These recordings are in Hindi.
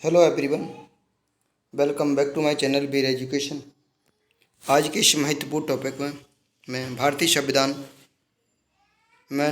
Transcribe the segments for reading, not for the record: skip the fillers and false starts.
Hello everyone, welcome back to my channel Bir education. आज के इस महत्वपूर्ण टॉपिक में मैं भारतीय संविधान में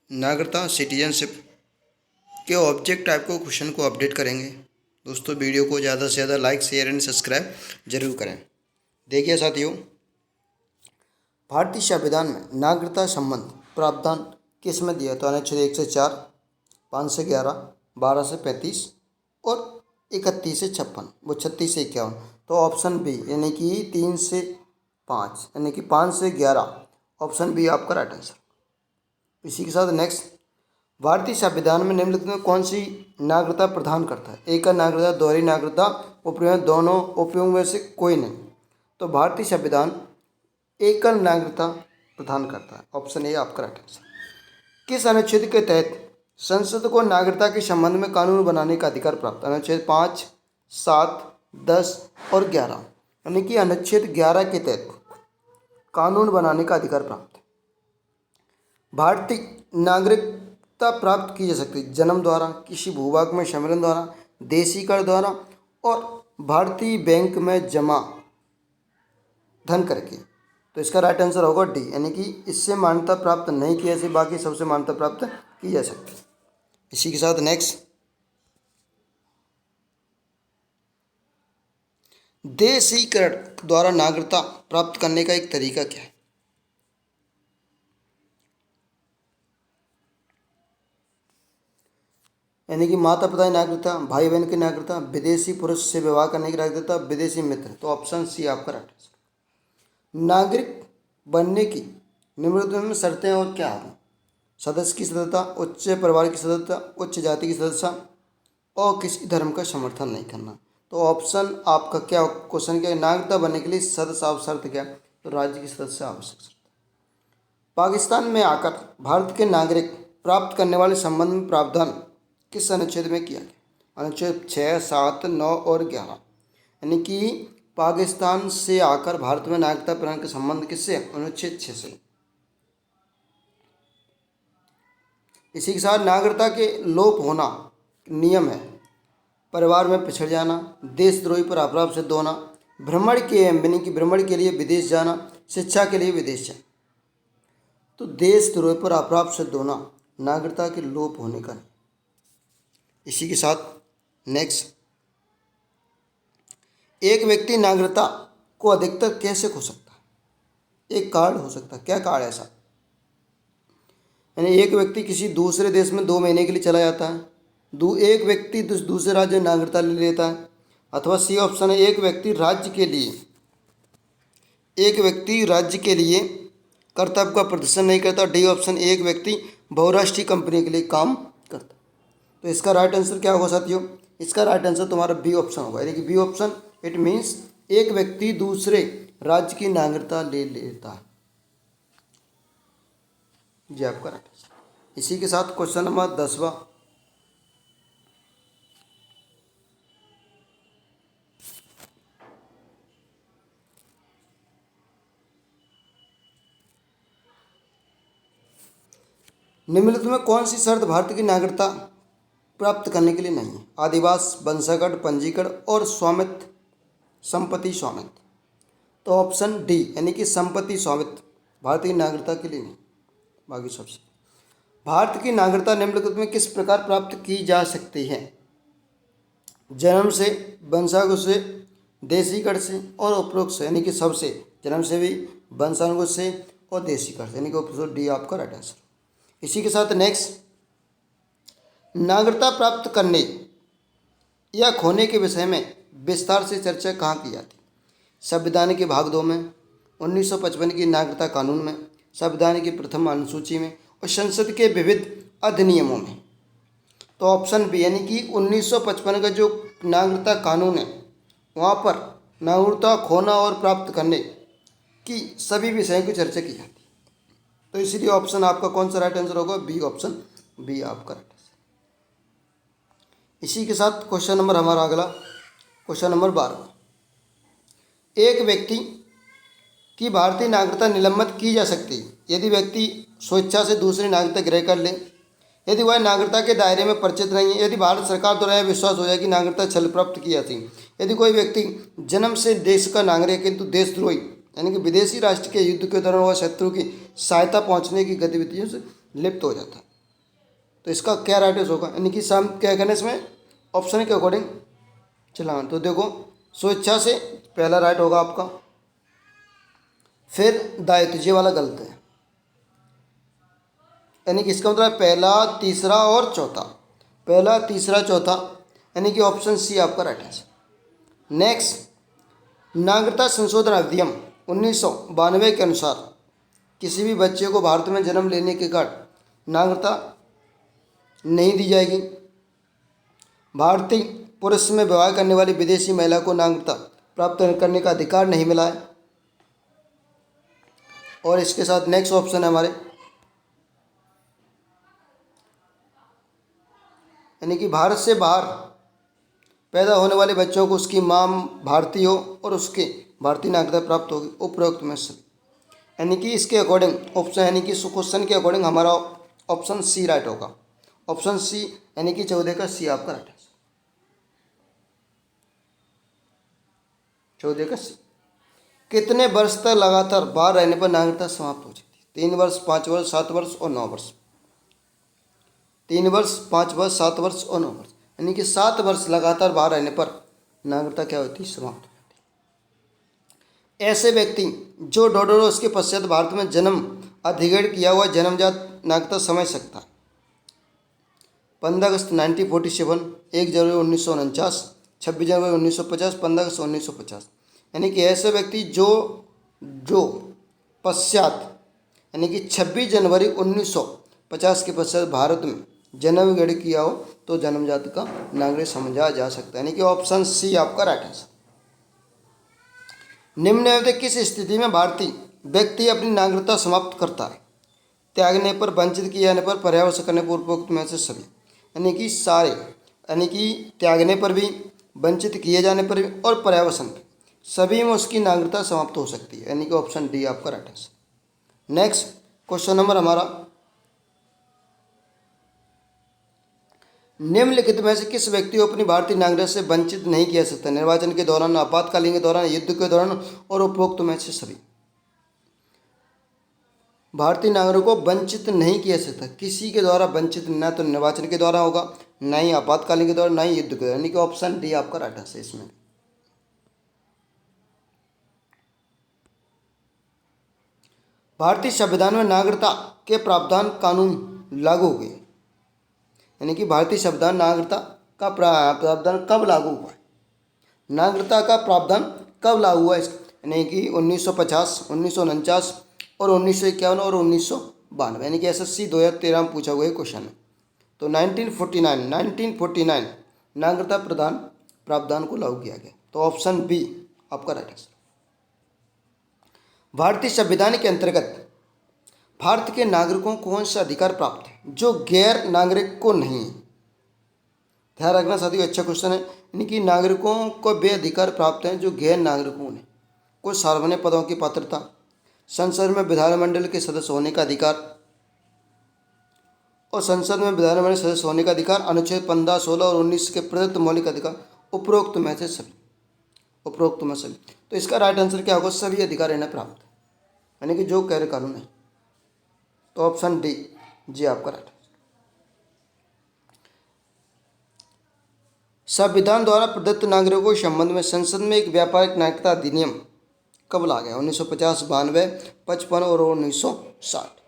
नागरिकता सिटीजनशिप के ऑब्जेक्ट टाइप को क्वेश्चन को अपडेट करेंगे। दोस्तों, वीडियो को ज़्यादा से ज़्यादा लाइक शेयर एंड सब्सक्राइब जरूर करें। देखिए साथियों, भारतीय संविधान में नागरिकता संबंध प्रावधान किस में दिया? तो अनुच्छेद 1 से 4, 5 से 11, 12 से 35 और 31 से 56, वो 36 से 51। तो ऑप्शन बी यानी कि 3 से 5 यानी कि 5 से 11, ऑप्शन बी आपका राइट आंसर। इसी के साथ नेक्स्ट, भारतीय संविधान में निम्नलिखित में कौन सी नागरिकता प्रदान करता है? एकल नागरिकता, दोहरी नागरिकता, उपयोग, दोनों, उपयोग में से कोई नहीं। तो भारतीय संविधान एकल नागरिकता प्रदान करता है, ऑप्शन ए आपका राइट आंसर। किस अनुच्छेद के तहत संसद को नागरिकता के संबंध में कानून बनाने का अधिकार प्राप्त? अनुच्छेद 5, 7, 10 और 11, यानी कि अनुच्छेद 11 के तहत कानून बनाने का अधिकार प्राप्त है। भारतीय नागरिकता प्राप्त की जा सकती है जन्म द्वारा, किसी भूभाग में सम्मेलन द्वारा, देशीकरण द्वारा और भारतीय बैंक में जमा धन करके। तो इसका राइट आंसर होगा डी, यानी कि इससे मान्यता प्राप्त नहीं की ऐसी, बाकी सबसे मान्यता प्राप्त की जा सकती है। इसी के साथ नेक्स्ट, देशीकरण द्वारा नागरिकता प्राप्त करने का एक तरीका क्या है? यानी कि माता पिता की नागरिकता, भाई बहन की नागरिकता, विदेशी पुरुष से विवाह करने की नागरिकता, विदेशी मित्र। तो ऑप्शन सी आपका राइट आंसर। नागरिक बनने की निम्नलिखित में शर्तें और क्या है? सदस्य की सदस्यता, उच्च परिवार की सदस्यता, उच्च जाति की सदस्यता और किसी धर्म का समर्थन नहीं करना। तो ऑप्शन आपका क्या क्वेश्चन क्या है? नागरिकता बनने के लिए सदस्य शर्त क्या है? तो राज्य की सदस्य आवश्यक शर्त। पाकिस्तान में आकर भारत के नागरिक प्राप्त करने वाले संबंध में प्रावधान किस अनुच्छेद में किया गया? अनुच्छेद 6, 7, 9 और 11, यानी कि पाकिस्तान से आकर भारत में नागरिकता प्रदान के संबंध किससे? अनुच्छेद 6 से। इसी के साथ नागरिकता के लोप होना नियम है: परिवार में पिछड़ जाना, देशद्रोही पर अपराध सिद्ध होना, भ्रमण के यानी कि भ्रमण के लिए विदेश जाना, शिक्षा के लिए विदेश जाना। तो देशद्रोही पर अपराध सिद्ध होना नागरिकता के लोप होने का नहीं। इसी के साथ नेक्स्ट, एक व्यक्ति नागरिकता को अधिकतर कैसे खो सकता है? एक कार्ड हो सकता है। क्या कार्ड है ऐसा? यानी एक व्यक्ति किसी दूसरे देश में 2 महीने के लिए चला जाता है, एक व्यक्ति दूसरे राज्य में नागरिकता ले लेता है, अथवा सी ऑप्शन है एक व्यक्ति राज्य के लिए कर्तव्य का प्रदर्शन नहीं करता, डी ऑप्शन एक व्यक्ति बहुराष्ट्रीय कंपनी के लिए काम करता। तो इसका राइट आंसर क्या होगा साथियों? इसका राइट आंसर तुम्हारा बी ऑप्शन होगा, यानी कि बी ऑप्शन, इट मीन्स एक व्यक्ति दूसरे राज्य की नागरिकता ले लेता है। जी आपका राइट आंसर। इसी के साथ क्वेश्चन नंबर 10वां, निम्नलिखित में कौन सी शर्त भारत की नागरिकता प्राप्त करने के लिए नहीं है? आदिवास, वंशागत, पंजीकरण और स्वामित्व, संपत्ति स्वामित्व। तो ऑप्शन डी यानी कि संपत्ति स्वामित्व भारतीय नागरिकता के लिए नहीं, बाकी सबसे। भारत की नागरिकता निम्नलिखित में किस प्रकार प्राप्त की जा सकती है? जन्म से, वंशानुगत से, देशीकरण से और उपरोक्त से, यानी कि सबसे, जन्म से भी, वंशानुगत से और देशीकरण से, यानी कि ऑप्शन डी आपका राइट आंसर। इसी के साथ नेक्स्ट, नागरिकता प्राप्त करने या खोने के विषय में विस्तार से चर्चा कहाँ की जाती? संविधान के भाग 2 में, 1955 की नागरिकता कानून में, संविधान की प्रथम अनुसूची में और संसद के विविध अधिनियमों में। तो ऑप्शन बी यानी कि 1955 का जो नागरिकता कानून है वहाँ पर नागरिकता खोना और प्राप्त करने की सभी विषयों की चर्चा की जाती है। तो इसलिए ऑप्शन आपका कौन सा राइट आंसर होगा? बी ऑप्शन, बी आपका राइट आंसर। इसी के साथ क्वेश्चन नंबर हमारा अगला, क्वेश्चन नंबर 12, एक व्यक्ति की भारतीय नागरिकता निलंबित की जा सकती है यदि व्यक्ति स्वेच्छा से दूसरी नागरिकता ग्रहण कर ले, यदि वह नागरिकता के दायरे में परिचित नहीं है, यदि भारत सरकार द्वारा यह विश्वास हो जाए कि नागरिकता छल प्राप्त की जाती है, यदि कोई व्यक्ति जन्म से देश का नागरिक किंतु देशद्रोही यानी कि विदेशी राष्ट्र के युद्ध के दौरान वह शत्रु की सहायता पहुंचने की गतिविधियों से लिप्त हो जाता है, तो इसका क्या राइट होगा, यानी कि सम क्या करना इसमें ऑप्शन के अकॉर्डिंग चलाना। तो देखो स्वेच्छा से पहला राइट होगा आपका, फिर दायित्व ये वाला गलत है, यानी कि इसका मतलब पहला तीसरा और चौथा, पहला तीसरा चौथा, यानी कि ऑप्शन सी आपका राइट आंसर। नेक्स्ट, नागरिकता संशोधन अधिनियम 1992 के अनुसार किसी भी बच्चे को भारत में जन्म लेने के कारण नागरिकता नहीं दी जाएगी। भारतीय पुरुष में विवाह करने वाली विदेशी महिला को नागरिकता प्राप्त करने का अधिकार नहीं मिला है। और इसके साथ नेक्स्ट ऑप्शन है हमारे, यानी कि भारत से बाहर पैदा होने वाले बच्चों को उसकी माँ भारतीय हो और उसके भारतीय नागरिकता प्राप्त होगी, उपरोक्त में से, यानी कि इसके अकॉर्डिंग ऑप्शन, यानी कि क्वेश्चन के अकॉर्डिंग हमारा ऑप्शन सी राइट होगा, ऑप्शन सी, यानी कि 14 का सी आपका राइट है, 14 का सी। कितने वर्ष तक लगातार बाहर रहने पर नागरिकता समाप्त हो जाती है? 3 वर्ष, 5 वर्ष, 7 वर्ष और 9 वर्ष। 3 वर्ष, 5 वर्ष, 7 वर्ष और 9 वर्ष, यानी कि 7 वर्ष लगातार बाहर रहने पर नागरिकता क्या होती है? समाप्त हो जाती है। ऐसे व्यक्ति जो 1.5 वर्ष के पश्चात भारत में जन्म अधिग्रहण किया हुआ जन्मजात नागरिकता समझ सकता है। 15 अगस्त 1947, 1 जनवरी 1949, 26 जनवरी 1950, 15 अगस्त 1950, यानी कि ऐसे व्यक्ति जो पश्चात यानी कि 26 जनवरी 1950 के पश्चात भारत में जन्म ग्रहण किया हो तो जन्मजात का नागरिक समझा जा सकता है, यानी कि ऑप्शन सी आपका राइट आंसर। निम्न में किस स्थिति में भारतीय व्यक्ति अपनी नागरिकता समाप्त करता है? त्यागने पर, वंचित किए जाने पर, पर्यावसन करने पर, उपरोक्त में से सभी, यानी कि सारे, यानी कि त्यागने पर भी, वंचित किए जाने पर भी और पर्यावसन पर, सभी में उसकी नागरिकता समाप्त हो सकती है, यानी कि ऑप्शन डी आपका right answer. Next question number हमारा, निम्नलिखित में से किस व्यक्ति को अपनी भारतीय नागरिकता से वंचित नहीं किया सकता? निर्वाचन के दौरान, आपातकालीन के दौरान, युद्ध के दौरान और उपरोक्त में से सभी। भारतीय नागरिकों को वंचित नहीं किया सकता, किसी के द्वारा वंचित, ना तो निर्वाचन के द्वारा होगा, ना ही आपातकालीन के द्वारा, ना ही युद्ध के द्वारा, यानी कि ऑप्शन डी आपका राइट आंसर इसमें। भारतीय संविधान में नागरिकता के प्रावधान कानून लागू हो गए, यानी कि भारतीय संविधान नागरिकता का प्रावधान कब लागू हुआ है? नागरिकता का प्रावधान कब लागू हुआ है? यानी कि 1950, 1949 और 1951 और 1992, यानी कि SSC 2013 में पूछा हुआ क्वेश्चन है। तो 1949 नागरिकता प्रावधान को लागू किया गया, तो ऑप्शन बी आपका राइट आंसर। भारतीय संविधान के अंतर्गत भारत के नागरिकों को कौन सा अधिकार प्राप्त है जो गैर नागरिक को नहीं है? ध्यान रखना साथियों, अच्छा क्वेश्चन है, यानी कि नागरिकों को वे अधिकार प्राप्त हैं जो गैर नागरिकों ने। कुछ सार्वजनिक पदों की पात्रता, संसद में विधानमंडल के सदस्य होने का अधिकार और संसद में विधानमंडल सदस्य होने का अधिकार, अनुच्छेद 15, 16 और 19 के प्रदत्त मौलिक अधिकार, उपरोक्त में से सभी, उपरोक्त में सभी। तो इसका राइट आंसर क्या होगा? सभी अधिकार इन्हें प्राप्त है, यानी कि जो गैर कानून है, तो ऑप्शन डी जी आपका राइट। संविधान द्वारा प्रदत्त नागरिकों के संबंध में संसद में एक व्यापक नागरिकता अधिनियम कब लाया गया? 1950, 92, 55 और 1960,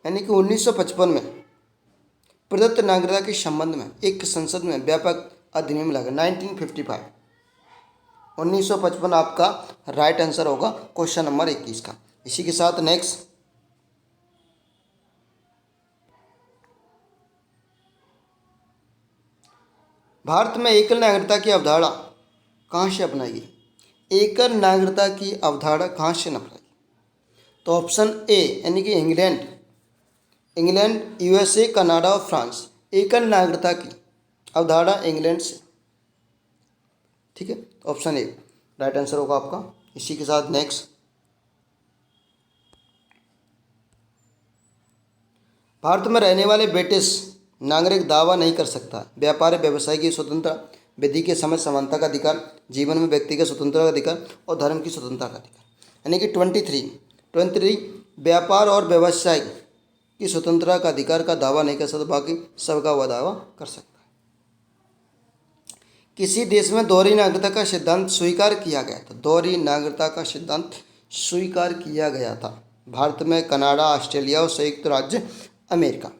यानी कि 1955 में प्रदत्त नागरिकता के संबंध में एक संसद में व्यापक अधिनियम लाया गया, 1955, 1955 आपका राइट आंसर होगा क्वेश्चन नंबर 21 का। इसी के साथ नेक्स्ट, भारत में एकल नागरिकता की अवधारणा कहाँ से अपनाई गई? एकल नागरिकता की अवधारणा कहाँ से अपनाई? तो ऑप्शन ए, यानी कि इंग्लैंड, USA, कनाडा और फ्रांस। एकल नागरिकता की अवधारणा इंग्लैंड से, ठीक है, ऑप्शन ए राइट आंसर होगा आपका। इसी के साथ नेक्स्ट, भारत में रहने वाले ब्रिटिश नागरिक दावा नहीं कर सकता। व्यापार व्यवसाय की स्वतंत्रता, विधि के समय समानता का अधिकार, जीवन में व्यक्तिगत स्वतंत्रता का अधिकार और धर्म की स्वतंत्रता का अधिकार। यानी कि 23 व्यापार और व्यवसाय की स्वतंत्रता का अधिकार का दावा नहीं कर सकता, बाकी सबका वह दावा कर सकता है। किसी देश में दोहरी नागरिकता का सिद्धांत स्वीकार किया गया था। दोहरी नागरिकता का सिद्धांत स्वीकार किया गया था भारत में, कनाडा, ऑस्ट्रेलिया और संयुक्त राज्य अमेरिका।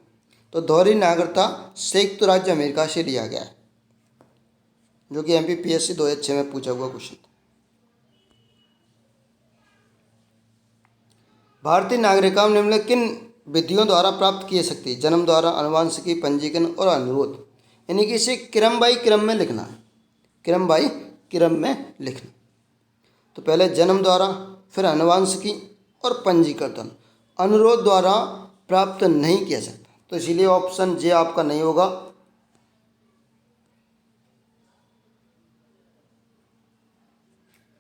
तो दोहरी नागरिकता संयुक्त राज्य अमेरिका से लिया गया है, जो कि MPPSC 2006 में पूछा हुआ क्वेश्चन था। भारतीय नागरिकता निम्नलिखित किन विधियों द्वारा प्राप्त किए सकती है? जन्म द्वारा, अनुवांशिकी, पंजीकरण और अनुरोध। यानी कि इसे क्रम बाई क्रम में लिखना है, क्रम बाई क्रम में लिखना। तो पहले जन्म द्वारा, फिर अनुवांशिकी और पंजीकरण। अनुरोध द्वारा प्राप्त नहीं किया सकता, तो इसीलिए ऑप्शन जे आपका नहीं होगा।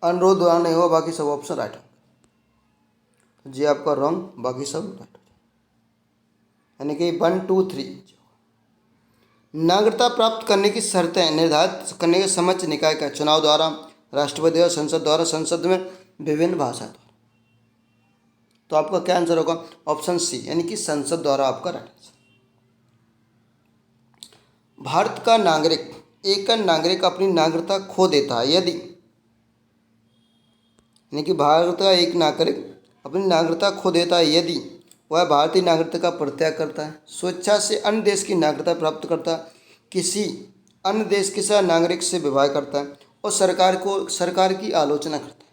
अनुरोध द्वारा नहीं होगा, बाकी सब ऑप्शन राइट होगा। तो जे आपका रॉन्ग, बाकी सब राइट हो जाए। यानी कि 1 2 3। नागरिकता प्राप्त करने की शर्तें निर्धारित करने के समक्ष निकाय का चुनाव द्वारा, राष्ट्रपति और संसद द्वारा, संसद में विभिन्न भाषा द्वारा। तो आपका क्या आंसर होगा? ऑप्शन सी, यानी कि संसद द्वारा आपका राइट आंसर। भारत का नागरिक, एक नागरिक अपनी नागरिकता खो देता है यदि, यानी कि भारत का एक नागरिक अपनी नागरिकता खो देता है यदि वह भारतीय नागरिकता का परित्याग करता है, स्वेच्छा से अन्य देश की नागरिकता प्राप्त करता है, किसी अन्य देश के साथ नागरिक से विवाह करता है और सरकार की आलोचना करता है।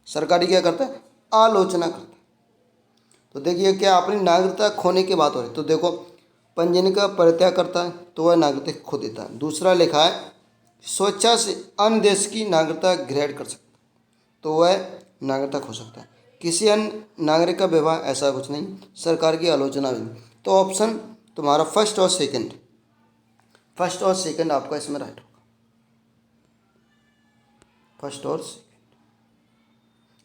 सरकारी क्या करता है? आलोचना करता है। तो देखिए क्या अपनी नागरिकता खोने की बात हो रही है। तो देखो, पंजीकरण का परित्याग करता है तो वह नागरिकता खो देता है। दूसरा लिखा है स्वेच्छा से अन्य देश की नागरिकता ग्रहण कर सकता है, तो वह नागरिकता खो सकता है। किसी अन्य नागरिक का विवाह, ऐसा कुछ नहीं। सरकार की आलोचना भी नहीं। तो ऑप्शन तुम्हारा फर्स्ट और सेकंड आपका इसमें राइट होगा, फर्स्ट और सेकंड।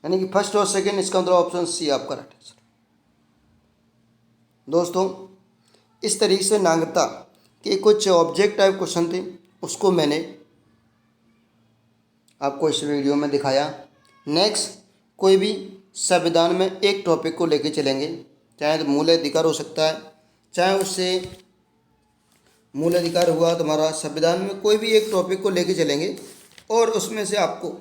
यानी कि फर्स्ट और सेकंड, इसका मतलब ऑप्शन सी आपका राइट आंसर। दोस्तों, इस तरीके से नागरिकता के कुछ ऑब्जेक्ट टाइप क्वेश्चन थे, उसको मैंने आपको इस वीडियो में दिखाया। नेक्स्ट कोई भी संविधान में एक टॉपिक को लेके चलेंगे, चाहे तो मूल अधिकार हो सकता है, चाहे उससे मूल अधिकार हुआ तुम्हारा संविधान में, कोई भी एक टॉपिक को लेके चलेंगे और उसमें से आपको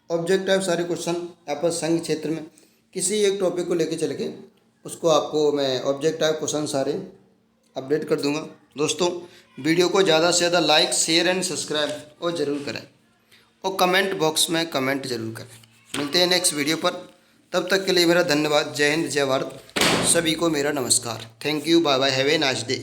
ऑब्जेक्ट टाइप सारे क्वेश्चन यहाँ पर संघ क्षेत्र में किसी एक टॉपिक को लेके चल के उसको आपको मैं ऑब्जेक्ट टाइप क्वेश्चन सारे अपडेट कर दूंगा। दोस्तों, वीडियो को ज़्यादा से ज़्यादा लाइक, शेयर एंड सब्सक्राइब और ज़रूर करें और कमेंट बॉक्स में कमेंट जरूर करें। मिलते हैं नेक्स्ट वीडियो पर, तब तक के लिए मेरा धन्यवाद। जय हिंद, जय भारत। सभी को मेरा नमस्कार। Thank you, bye bye, have a nice day.